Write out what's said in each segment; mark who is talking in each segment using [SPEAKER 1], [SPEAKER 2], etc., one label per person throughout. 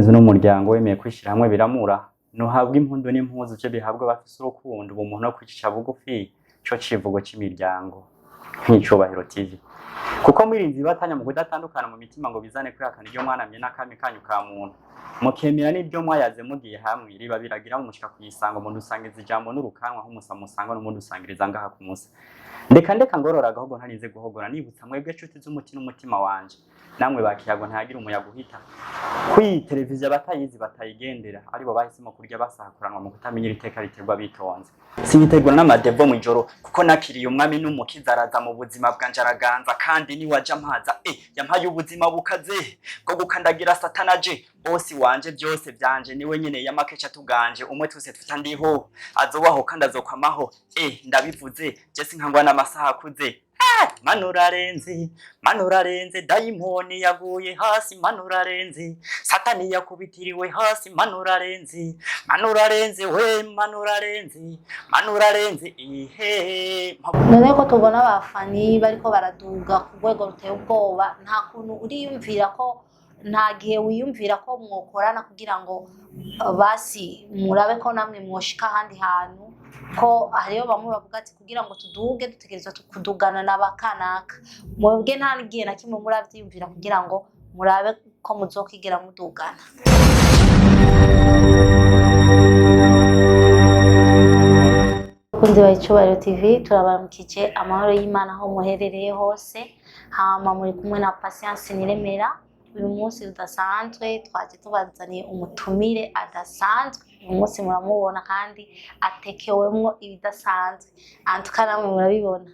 [SPEAKER 1] inzu n'umuryango wemeye kwishira hamwe biramura nuhabwa impundu n'impuzu cyo bihabwa bafise urukundo umuntu no kwicisha bugufi cyo civugo cy'imiryango nk'icubahiro TV kuko mwirinzi batanya mu kudatandukana mu mitima ngo bizane kwihakana iryo mwanamye n'akami kanyu ka muntu mukemera n'ibyo mwayaze mugiye hamwe riba biragira mu mushika kuyisanga umuntu usangiza ijambo n'urukanwa nk'umusamusanga n'umuntu usangiriza ngaha ku musa ndeka ngorora gahubwo ntarinze guhogora nibutsa mwebwe cuti z'umutima n'umutima wanje namwe bakiyago ntagira umuyaga uhita kwi televiziyo batayizi batayigendera aribo bahisemo kurya basakuranwa mu kutamenya iteka riterwa bitonze sinyitegwa n'amadevo mu ijoro kuko nakiriye umwami n'umukiza araza mu buzima bwanje araganza kandi ni waje amaza yampaye ubuzima bukaze bwo gukandagira satanaje bosi wanje byose byanje niwe nyene yamakesha tuganje umwe twese tutandiho azobaho kandi azokwamaho ndabivuze je sinkangwa n'amasaha akuze manurarenze dayimoni yaguye hasi manurarenze satani yakubitiriwe hasi manurarenze we manurarenze ihe
[SPEAKER 2] none ko tubona abafani bariko baraduga ku rwego ruteye ubwoba nta kuntu uriyumvira ko nta gihe wiyumvira ko mwokorana kugira ngo basi murabe ko namwe mwoshika ahandi hantu ko hariyo bamwe bavuga ati kugira ngo tuduge dutegerezwa kudugana n'abakanaka mwebwe nta gihe na kimwe muravyiyumvira kugira ngo murabe ko muzokigera mudugana kunzi wa Icyubahiro TV turabamukije amahoro y'Imana aho muherereye hose hama muri kumwe na Patience Niremera uyu munsi udasanzwe twaje tubazaniye umutumire adasanzwe uyu munsi muramubona kandi atekewemwo ibidasanzwe antukanamwe murabibona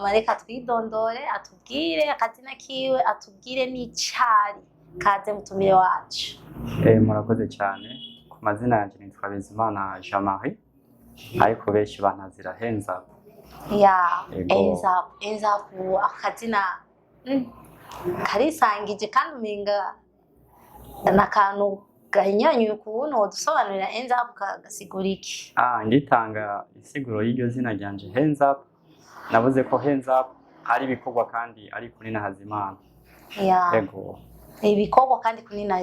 [SPEAKER 2] mareka twidondore atubwire akazina kiwe atubwire n'icari kaze mutumire wacu
[SPEAKER 1] murakoze cyane ku mazina yanjye nitwa Bizimana Jean-Marie ariko benshi banazira Henza Henza akazina karisangije kandi umenga nakantu gahanyanyuye kubona dusobanurira Hands Up gasigura iki ngitanga isiguro y'iryo zina ryanje Hands Up navuze ko Hands Up ari bikorwa kandi ari kunina hazimana
[SPEAKER 2] yego ibikorwa kandi kunina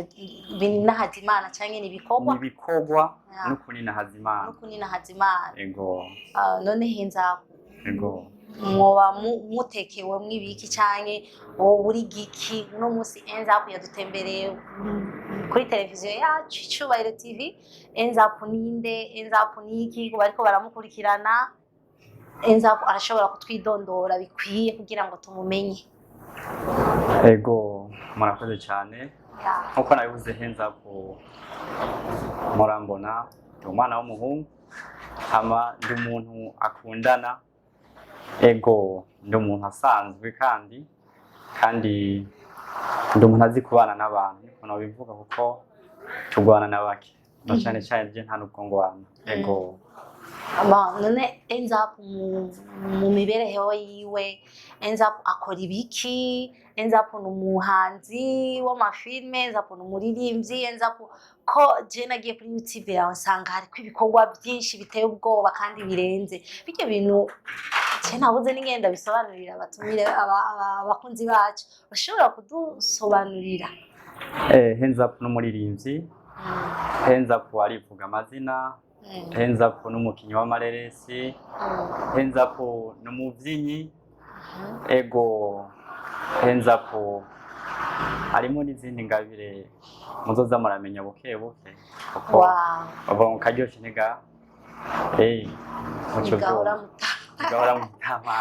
[SPEAKER 2] hazimana cyangwa ni
[SPEAKER 1] ibikorwa no kunina hazimana yego
[SPEAKER 2] none Hands Up
[SPEAKER 1] yego
[SPEAKER 2] mwoba mutekewe mwibiki cyane wowe uri giki no munsi Hands Up yadutembereye kuri televiziyo yacu Icyubahiro TV Hands Up ninde Hands Up niki bariko baramukurikirana Hands Up arashobora kutwidondora bikwiye kugira ngo tumumenye
[SPEAKER 1] ego murakoze cyane nkuko nabivuze Hands Up murambona umwana w'umuhungu ama ndi umuntu akundana ego ndi umuntu asanzwe kandi ndi umuntu azi kubana n'abantu niko bivuga kuko tugwana n'abake cyane cyane je nta n'ubwongwana ego
[SPEAKER 2] none Hands Up mu mibereho yiwe Hands Up akora ibiki Hands Up ni umuhanzi w'amafilme Hands Up ni umuririmbyi Hands Up ko je nagiye kuri YouTube yawe nsanga hariko ibikorwa byinshi biteye ubwoba kandi birenze bityo bintu nabuze n'ingenda bisobanurira abatumire abakunzi bacu bashobora kudusobanurira
[SPEAKER 1] Hands Up n'umuririmbyi Hands Up arivuga amazina Hands Up n'umukinyi w'amareresi Hands Up n'umuvyinnyi ego Hands Up harimo n'izindi ngabire muzoza muramenya buke kuko bava mu karyoshe niga gahora mutama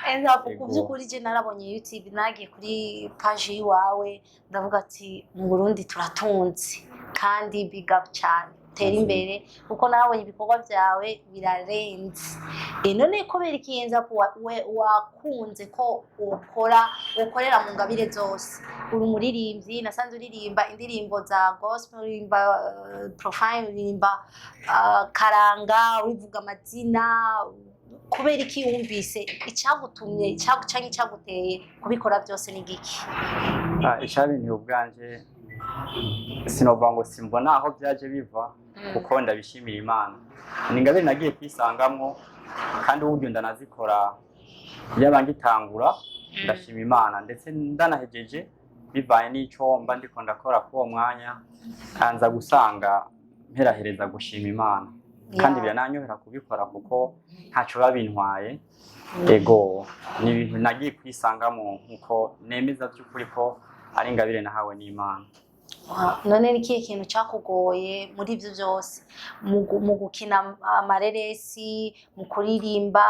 [SPEAKER 2] Hands Up kubyukuri je narabonye YouTube nagiye kuri page yiwawe ndavuga ati mu Burundi turatunze kandi big up cyane tera imbere kuko narabonye ibikorwa byawe birarenze none kubera iki Hands Up wakunze ko ukorera mu ngabire zose uri umuririmbyi nasanze uririmba indirimbo za gospel uririmba profile uririmba karanga urivuga amazina kubera iki wumvise icyagutumye cyangwa icyaguteye kubikora byose ni giki
[SPEAKER 1] icabintu ubwanje sinova ngo simbona aho byaje biva kuko ndabishimira Imana ningabe nagiye kwisangamwo kandi uburyo ndanazikora yabangitangura ndashima Imana ndetse ndanahejeje bivanye n'ico mba ndiko ndakora k'uwo mwanya kanza gusanga mperahereza gushima Imana kandi birananyohera kubikora kuko ntaco babintwaye ego ni ibintu nagiye kwisangamo nkuko nemeza by'ukuri ko ari ingabire nahawe n'Imana.
[SPEAKER 2] None ni ikihe kintu cakugoye muri ivyo vyose mu gukina amareresi, mu kuririmba,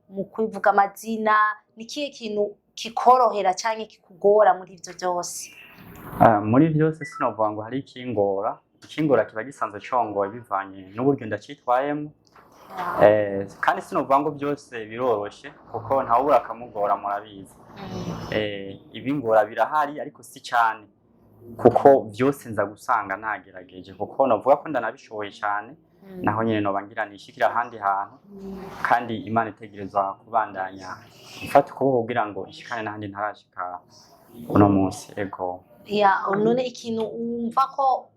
[SPEAKER 2] mu kwivuga amazina, ni ikihe kintu kikorohera canke kikugora muri ivyo vyose?
[SPEAKER 1] Muri vyose sinovuga ngo hari ikingora kiba gisanzwe congoye bivanye n'uburyo ndacitwayemo. Kandi sinovuga ngo byose biroroshe kuko ntawubura akamugora murabizi. Ibingora birahari ariko si cane kuko byose nza gusanga nagerageje kuko novuga ko ndanabishoboye cyane naho nyene noba ngira nishikira ahandi hantu kandi Imana itegerezwa kubandanya ifata ukuboko kugira ngo ishikane n'ahandi ntarashika uno munsi. Ego
[SPEAKER 2] none ikintu wumva ko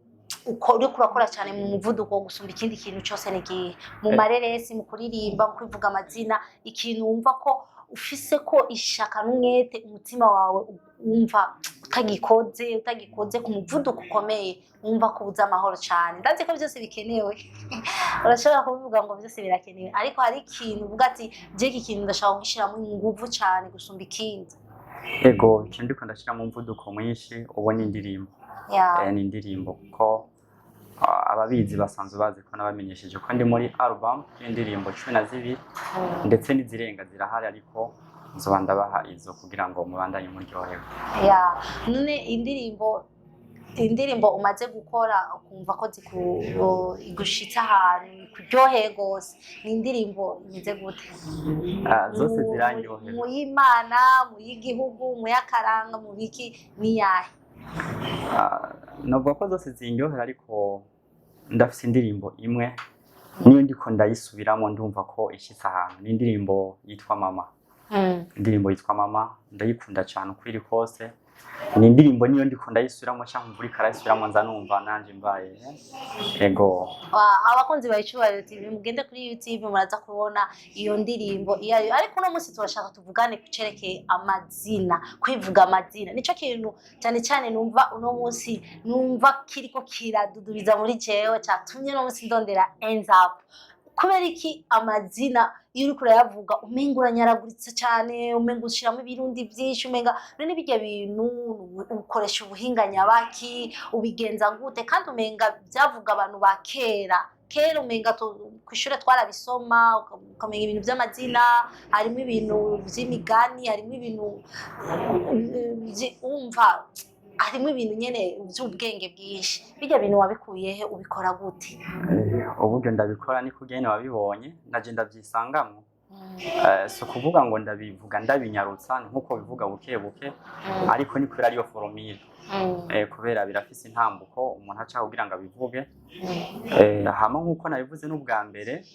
[SPEAKER 2] uriko urakora cyane mu muvuduko wo gusumba ikindi kintu cyose nigihe mu mareresi, mu kuririmba, mu kwivuga amazina, ikintu wumva ko ufise ko ishaka n'umwete umutima wawe wumva utagikoze ku muvuduko ukomeye wumva ko ubuze amahoro cyane? Ndazi ko byose bikenewe urashobora kubivuga ngo byose birakenewe ariko hari ikintu uvuga ati je iki kintu ndashaka kugishiramo inguvu cyane gusumba ikindi.
[SPEAKER 1] Ego ikintu ndiko ndashira mu muvuduko mwinshi ubu ni indirimbo. Ni indirimbo kuko ababizi basanzwe bazi ko nabamenyesheje ko ndi muri album y'indirimbo 12 ndetse n'izirenga zirahari ariko nzoba ndabaha izo kugira ngo mubandanye muryohewe.
[SPEAKER 2] None indirimbo umaze gukora ukumva ko igushitse ahantu kuryoheye gose, ni indirimbo imeze gute?
[SPEAKER 1] Zose zirandyohera.
[SPEAKER 2] Mu y'Imana, mu y'igihugu, mu y'akaranga, mu biki niyahe?
[SPEAKER 1] Navuga ko zose zindyohera ariko ndafise indirimbo imwe niyo ndiko ndayisubiramo ndumva ko ishitse ahantu. Ni indirimbo yitwa Mama. Indirimbo yitwa Mama ndayikunda cyane uko iri kose. Ni indirimbo niyo ndiko ndayisubiramo cyangwa mvuri karayisubiramo nza numva nanje mbaye. Ego
[SPEAKER 2] abakunzi ba Icyubahiro TV mugende kuri YouTube muraza kubona iyo ndirimbo iyo ariko no munsi turashaka tuvugane kucerekeye amazina, kwivuga amazina nico kintu cyane cyane numva uno munsi numva kiriko kiradudubiza muri jewe cyatumye no munsi ndondera ends up. Kubera iki amazina iyo uriko urayavuga umenga uranyaraguritse cyane, umenga ushiramo ibirundi byinshi, umenga none bijya bintu ukoresha ubuhinga nyabaki, ubigenza gute? Kandi umenga byavuga abantu ba kera umenga kw'ishure twarabisoma ukamenya ibintu by'amazina, harimo ibintu by'imigani, harimo ibintu umva harimo ibintu nyene by'ubwenge bwinshi. Bijya bintu wabikuyehe, ubikora gute?
[SPEAKER 1] Uburyo ndabikora ni kugene wabibonye naje ndabyisangamo. So kuvuga ngo ndabivuga ndabinyarutsa nkuko bivuga buke buke ariko ni kubera ariyo formule. Kubera birafise intambuko umuntu aca kugira ngo abivuge. Hama nkuko nabivuze n'ubwa mbere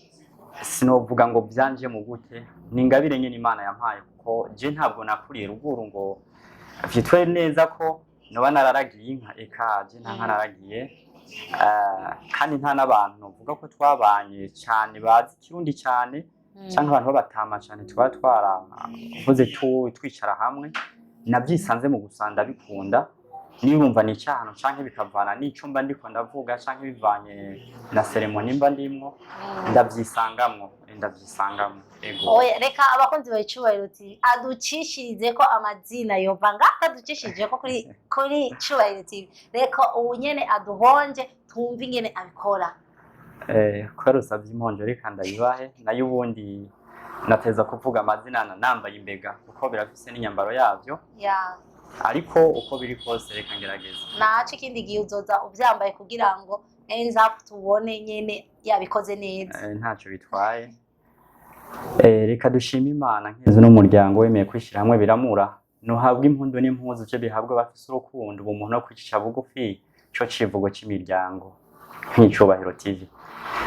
[SPEAKER 1] sinovuga ngo byanje mu gute, ni ingabire nyene Imana yampaye kuko je ntabwo nakuriye ruguru ngo vyitwe neza ko noba nararagiye inka ekaje nta naragiye. Kandi nta n'abantu uvuga ko twabanye cyane bazi Kirundi cyane cyangwa abantu babatama cyane twaravuze twicara hamwe nabyisanze mu gusanda bikunda nibumva ni cyahano canke bikavana n'ico mba ndiko ndavuga canke bivanye na ceremony mba ndimwo ndabyisangamo. Ego
[SPEAKER 2] oya reka abakunzi ba Icyubahiro TV aducishirize ko amazina yova ngaka ducishije ko kuri Icyubahiro TV reka ubu nyene aduhonje twumve ingene abikora.
[SPEAKER 1] Kubera usavye imponjo reka ndayibahe nayo ubundi nateza kuvuga amazina nambaye imbega kuko birafise n'inyambaro yavyo. Ariko uko biri kose reka ngerageza.
[SPEAKER 2] Naco ikindi gihe uzoza uvyambaye kugira ngo ends up tubone nyene yabikoze neza.
[SPEAKER 1] Ntaco bitwaye. Reka dushima Imana nkeze n'umuryango wemeye kwishira hamwe biramura. Nuhabwa impundu n'impuzu cyo bihabwa bafise urukundo umuntu no kwicisha bugufi cyo civugo cy'imiryango nk'Icyubahiro TV.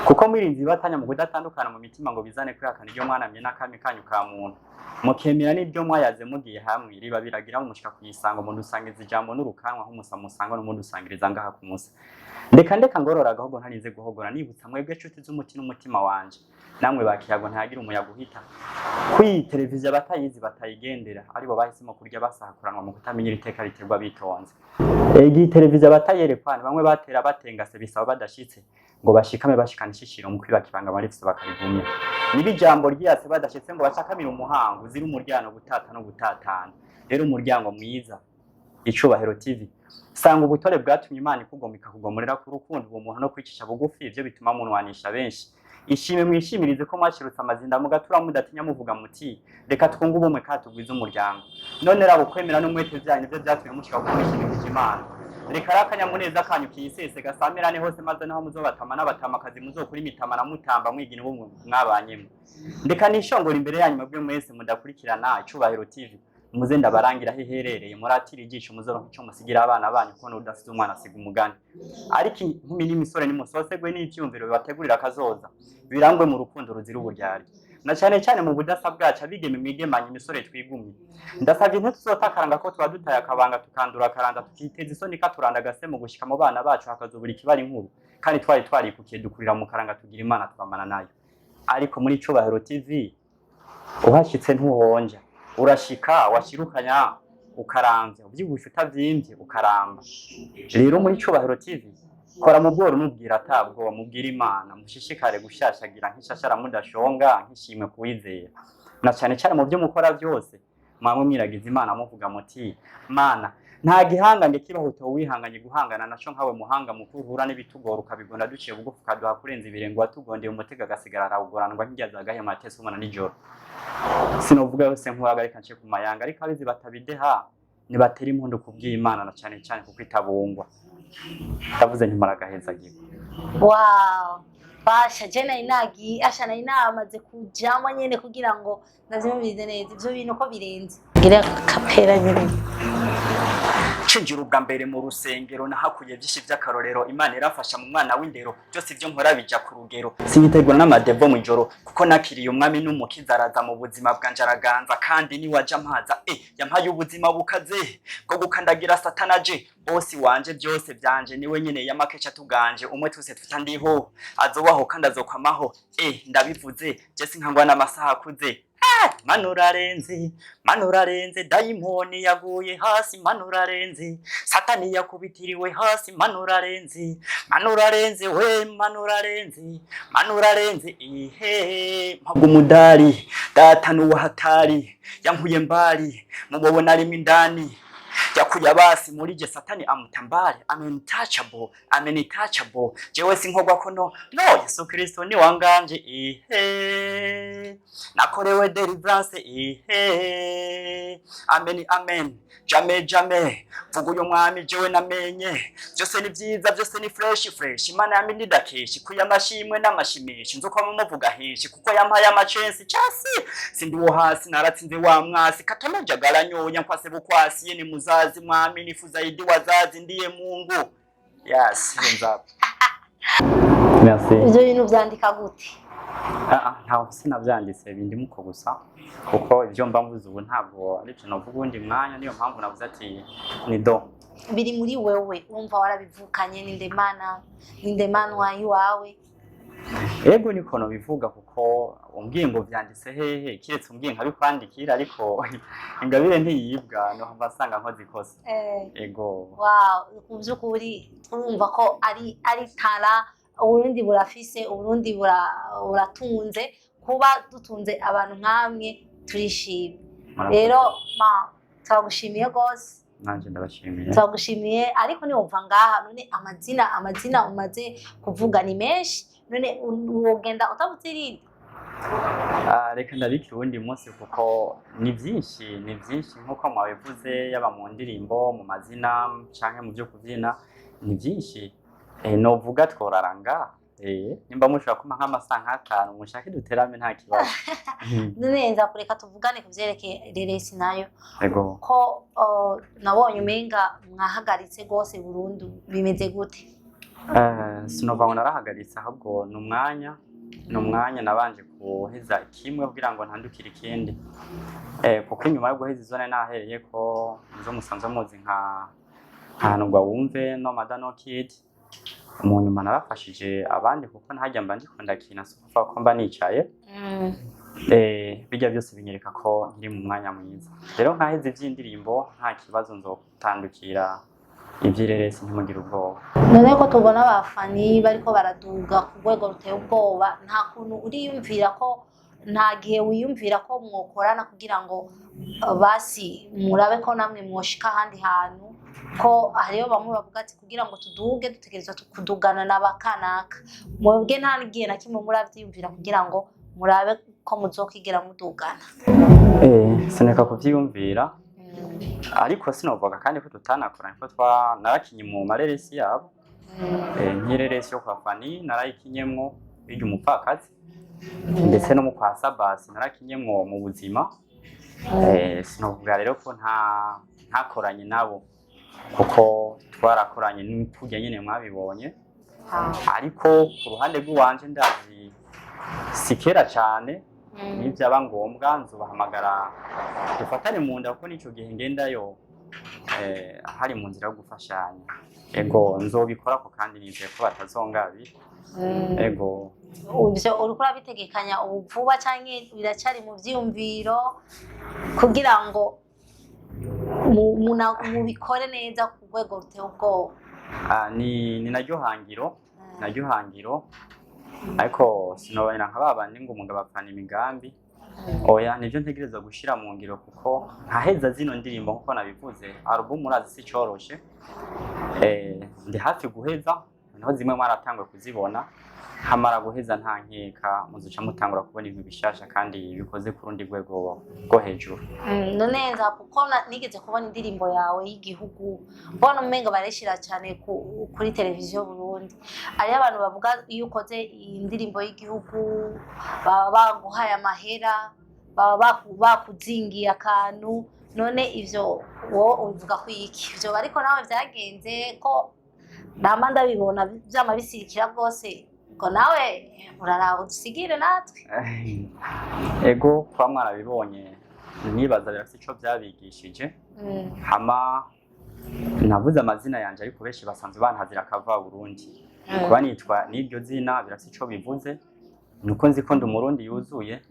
[SPEAKER 1] Kuko mwirinzi batanya mu kudatandukana mu mitima ngo bizane kwihakana ibyo mwanamye n'akami kanyu ka muntu. mukemera n'ibyo mwayaze mugiye hamwe riba biragira umushika kuyisanga umuntu usangiza ijambo n'urukanwa nk'umusamusanga n'umuntu usangiriza ngaha ku musa ndeka ngorora ahubwo ntarize guhogora nibutsa mwebwe nshuti z'umutima n'umutima wanje namwe bakiyago ntagira umuyaga uhita kwi televiziyo batayizi batayigendera aribo bahisemo kurya basakuranwa mu kutamenyera iteka riterwa bitonze egi televiziyo batayerekwana bamwe batera batengase bisaba badashitse ngo bashikame bashikana ishishiro mu kwibakibanga marifise bakarigumya nibi jambo ryase badashitse ngo bacakamira umuhango ziri umuryano gutata no gutatana rero umuryango mwiza Icubahiro TV sanga ubutore bwatumye Imana ikugomika kugomorera ku rukundo uwo muntu no kwicisha bugufi ivyo bituma munwanisha benshi ishime mwishimirize ko mwashirutse amazinda mugatura mudatinya muvuga muti reka twunga ubumwe katugwiza umuryango none rabo kwemera no mwete byanyu byo byatumye mushika kumishimiriza Imana reka rakanyamuneza kanyu kiyisese gasamerane hose maze naho muzobatama n'abatamakazi muzokuri imitama na mutamba mwigina ubumwe mwabanyemo ndeka nishongora imbere yanyu mwebwe mwese mudakurikirana Icubahiro TV muze ndabarangira heherereye muratira igisho muzoronka ico musigira abana banyu ko n'udasize umwana asiga umugani ariko inkumi n'imisore nimusosegwe n'ivyumviro bibategurira kazoza birangwe mu rukundo ruzira uburyarya na cyane mu budasa bwacu abigeme mwigemanye imisore twigumye ndasavye nte tuzotakaranga ko twa dutaye akabanga tukandura karanda tukiteza isoni katuranda gase mu gushika mu bana bacu hakazubura ikibari nkuru kandi twarikukiye dukurira mu karanga tugira Imana twamana nayo ariko muri Icubahiro TV uhashitse ntuhonja urashika washirukanya ukaramvya uvyibusha utavyimvye ukaramba rero muri Icubahiro TV kora mu bworo mubwira atabwo mubwira Imana mushishikare gushashagira nk'ishashara mudashonga nk'ishimwe kuwizera na cyane mu byo mukora byose mwamwe mwiragiza Imana muvuga muti Mana nta gihangange kibaho to wihanganye guhangana naco nkawe muhanga mukuvura n'ibitugora ukabigona duciye bugufu kaduha kurenza ibirengo watugondeye umutega gasigara rawugoranwa nk'ijyaza gahe matese umana nijoro sinovuga yose nkuragarika nce ku mayanga ariko abizi batabideha ni batera impundu kubw'Imana na cyane kuko itabungwa ndavuze ntimaragaheza gigo
[SPEAKER 2] wow basha jena inagi asha na inamaze kujamo nyene kugira ngo nazimubirize neza ivyo bintu ko birenze gira kapera nyene cinjira ubwa mbere mu rusengero nahakuye byinshi by'akarorero Imana irafasha mu mwana w'indero byose ivyo nkora bija ku rugero sinyitegwa n'amadevo mu ijoro kuko nakiriye umwami n'umukiza araza mu buzima bwanje araganza kandi ni waje amaza yampaye ubuzima bukaze bwo gukandagira satanaje bosi wanje byose byanje niwe nyene yamakecha tuganje umwe twese tutandiho azobaho kandi azokwamaho ndabivuze je sinkangwa n'amasaha akuze manurarenze dayimoni yaguye hasi manurarenze satani yakubitiriwe hasi manurarenze we manurarenze ihe mpagumudari data nuwahatari yankuye mbali mubobona arimo indani yakuye abasi muri je satani amutambare amenitachable jewe sinkogwa ko no Yesu Kristo ni wanganje ihe nakorewe deliverance ihe amen jamais vuga uyo mwami jewe namenye byose ni byiza byose ni fresh Imana yami ndidakeshi kuyamashimwe n'amashimisho nzo kwa muvuga henshi kuko yampaye amachensi cyasi sindi wo hasi naratsinze wa mwasi katamaja garanyonya kwase bukwasi ni muzazi mwami nifuza idi wazazi ndiye Mungu yes nzapo
[SPEAKER 1] merci
[SPEAKER 2] ivyo bintu vyandika gute
[SPEAKER 1] ntaho sinavyanditse bindi muko gusa kuko ivyo mba mvuze ubu ntabwo ari cyo navuga undi mwanya niyo mpamvu navuze ati ni do
[SPEAKER 2] biri muri wewe umva warabivukanye n'indemanwa yiwawe
[SPEAKER 1] ego niko no bivuga kuko umbwiye ngo vyanditse hehe kiretse umbwiye nkabikwandikira ariko ingabire ntiyibwa no mbasanga nkoze ikosa ego
[SPEAKER 2] wow kuvyukuri urumva ko ari tara Uburundi burafise Uburundi buratunze kuba dutunze abantu nkamwe turishimye rero twagushimiye gose
[SPEAKER 1] nanje ndabashimiye
[SPEAKER 2] twagushimiye ariko ni wumva ngaha none amazina umaze kuvuga ni menshi none wogenda utabutirinde
[SPEAKER 1] reka ndabikira ubundi munsi kuko ni byinshi nkuko mwabivuze yaba mu ndirimbo mu mazina canke mu byo kuvyina ni byinshi novuga tworaranga nimba mushaka kuma nk'amasaha 5 mushake duterame nta kibazo
[SPEAKER 2] neza kureka tuvugane kuvyerekeye reresi nayo
[SPEAKER 1] ego
[SPEAKER 2] ko nabonye umenga mwahagaritse gose burundu bimeze gute
[SPEAKER 1] sinova ngo narahagaritse ahubwo n'umwanya ni umwanya nabanje guheza kimwe kugira ngo ntandukire ikindi kuko inyuma yo guheza izo nahereye ko izo musanzwe muzi nka Ntanugwa Wumve no Mother No Kid mu nyuma narafashije abandi kuko ntajya mba ndikunda kina sukuva ko mba nicaye bijya byose binyereka ko ndi mu mwanya mwiza rero nkaheze iby'indirimbo nta kibazo nzotandukira iby'ireresi ntimugire ubwoba.
[SPEAKER 2] None ko tubona abafani bariko baraduga ku rwego ruteye ubwoba nta kuntu uriyumvira ko nta gihe wiyumvira ko mwokorana kugira ngo basi murabe ko namwe mwoshika ahandi hantu ko hariyo bamwe bavuga ati kugira ngo tuduge dutegerezwa kudugana n'abakanaka mwebwe nta gihe na kimwe muravyiyumvira kugira ngo murabe ko muzokigera mudugana?
[SPEAKER 1] Sineka kuvyiyumvira ariko sinovuga kandi ko tutanakoranye ko narakinye mu mareresi yabo nk'ireresi yo kwa Fani narayikinyemwo bijya umupfakazi ndetse no mu kwa Sabasi narakinyemwo mu buzima sinovuga rero ko ntakoranye nabo kuko twarakoranye n'ipfujya nyine mwabibonye ariko ku ruhande rw'iwanje ndazi sikera cyane nibyaba ngombwa nzubahamagara dufatane mu nda kuko nico gihe ngendayo hari mu nzira yo gufashanya ego nzobikora ko kandi nizeye ko batazongabi ego
[SPEAKER 2] ivyo uriko urabitegekanya ubu vuba canke biracyari mu vyiyumviro kugira ngo mubikore neza ku rwego ruteye ubwoba?
[SPEAKER 1] Ni naryo hangiro ariko sinobera nka babandi ngo umugabo apfana imigambi oya nivyo ntegereza gushira mu ngiro kuko ntaheza zino ndirimbo nkuko nabivuze album urazi si coroshe ndi hafi guheza naho zimwe mwaratangwe kuzibona hamara guheza nta nkeka muzuca mutangura kubona ibintu bishasha kandi bikoze ku rundi rwego rwo hejuru.
[SPEAKER 2] None nza kuko nigeze kubona indirimbo yawe y'igihugu mbona umenga bareshira cyane kuri televiziyo Burundi ari abantu bavuga iyo ukoze indirimbo y'igihugu baba baguhaye amahera baba bakuzingiye akantu none ivyo wo uvuga ko iki ivyo ariko nawe vyagenze ko nama ndabibona byama bisirikira rwose ko nawe uraraba udusigire natwe?
[SPEAKER 1] Ego kwa mwarabibonye nibaza birafite ico byabigishije hama navuze amazina yanje ariko benshi basanzwe bantazira akava Burundi kuba nitwa n'iryo zina birafite ico bivuze nuko nzi ko ndi umurundi yuzuye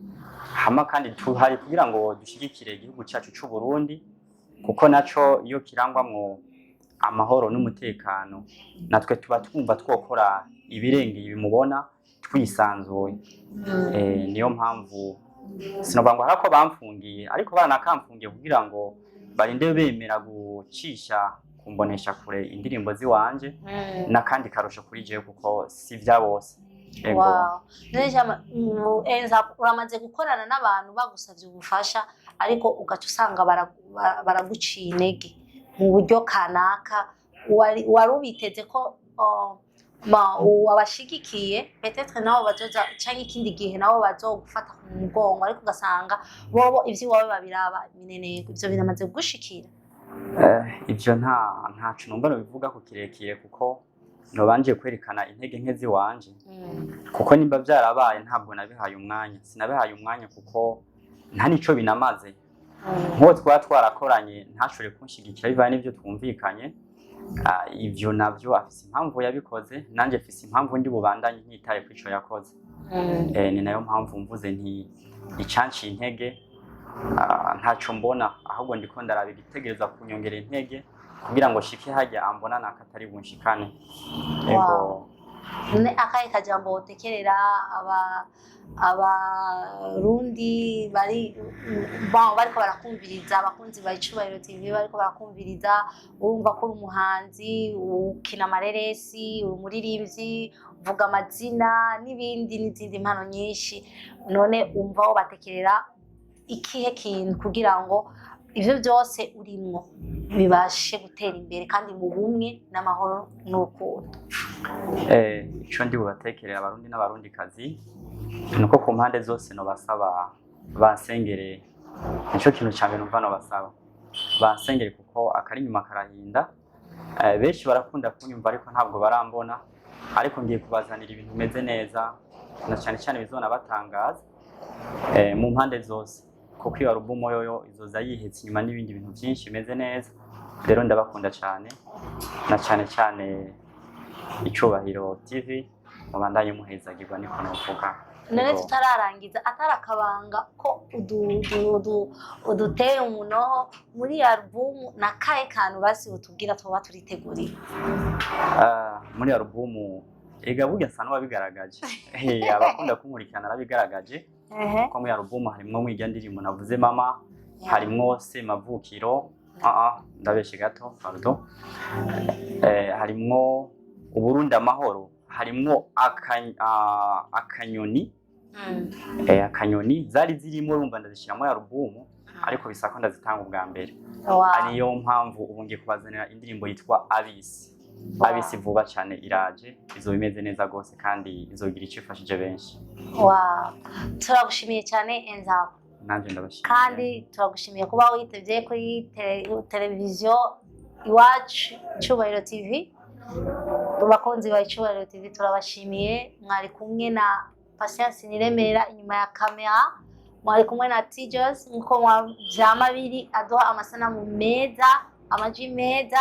[SPEAKER 1] hama kandi tuhari kugira ngo dushigikire igihugu cyacu cy'u Burundi kuko naco iyo kirangwamwo amahoro n'umutekano natwe tuba twumva twokora ibirengeye bimubona twisanzuye niyo mpamvu sinovuga ngo harako bamfungiye ariko baranakamfungiye kugira ngo barinde bemera gucisha kumbonesha kure indirimbo ziwanje nakandi karusho kuri jewe kuko si vya bose.
[SPEAKER 2] Wow. Enza uramaze gukorana n'abantu bagusavye ubufasha ariko ugaca usanga baraguciye intege mu buryo kanaka wari ubiteze ko wabashigikiye peut-être nabo bazoza canke ikindi gihe nabo bazogufata ku mugongo ariko ugasanga bobo ivyo wawe babiraba mineneko ivyo biramaze gushikira?
[SPEAKER 1] Ivyo ntacu numva no bivuga ku kirekire kuko nobanje kwerekana intege nke ziwanje kuko nimba vyarabaye ntabwo nabihaye umwanya sinabihaye umwanya kuko nta nico binamaze nko twarakoranye ntashobore kunshigikira bivaye n'ivyo twumvikanye ivyo navyo afise impamvu yabikoze nanje afise impamvu ndi bubandanye ntitaye kwico yakoze ni nayo mpamvu mvuze nti icanciye intege ntaco mbona ahubwo ndiko ndaraba igitegereza kunyongera intege kugira ngo shike hajya ambona nakatari bunshikane.
[SPEAKER 2] Ego akaye kajambo utekerera abarundi bariko barakumviriza abakunzi ba Icubahiro TV bariko barakumviriza urumva ko uri umuhanzi ukina amareresi uri umuririmbyi uvuga amazina n'izindi mpano nyinshi none umva aho batekerera ikihe kintu kugira ngo ivyo byose urimwo bibashe gutera imbere kandi mu bumwe n'amahoro n'urukundo?
[SPEAKER 1] Ico ndi bubatekerera abarundi n'abarundikazi nuko ku mpande zose no basaba bansengere nico kintu cyane numva no basaba bansengere kuko akari nyuma karahinda benshi barakunda kunyumva ariko ntabwo barambona ariko ngiye kubazanira ibintu meze neza na cyane cyane bizona batangaza mu mpande zose kuko iyo album yoyo izoza yihetse inyuma n'ibindi bintu byinshi bimeze neza. Rero ndabakunda cyane na cyane cyane Icubahiro TV mubandanye muhezagirwa niko novuga.
[SPEAKER 2] None tutararangiza atarakabanga ko uduteye umunoho muri album na kahe kantu basi utubwira tuba turiteguriye.
[SPEAKER 1] Muri album ega burya nsa n'uwabigaragaje abakunda kunkurikirana arabigaragaje ko muri album harimwo mwirya ndirimbo navuze mama, harimwo Semavukiro, ndabeshe gato pardon, harimwo Uburundi amahoro, harimwo akanyoni akanyoni zari zirimo urumva ndazishira muri album ariko bisako ndazitanga ubwa mbere. Ariyo mpamvu ubu ngiye kubazanira indirimbo yitwa Abisi. Abisi vuba cyane iraje, izo imeze neza gose kandi izogira icifashije benshi.
[SPEAKER 2] Turagushimiye cyane Enza.
[SPEAKER 1] Nanje ndabashimiye.
[SPEAKER 2] Kandi turagushimiye kuba witevye kuri televiziyo Iwacu Icubahiro TV. Bakunzi ba Icubahiro TV turabashimiye, mwari kumwe na Patience Niremera inyuma ya kamera, mwari kumwe na Tijos nko vyama biri aduha amasanamu meza, amaji meza.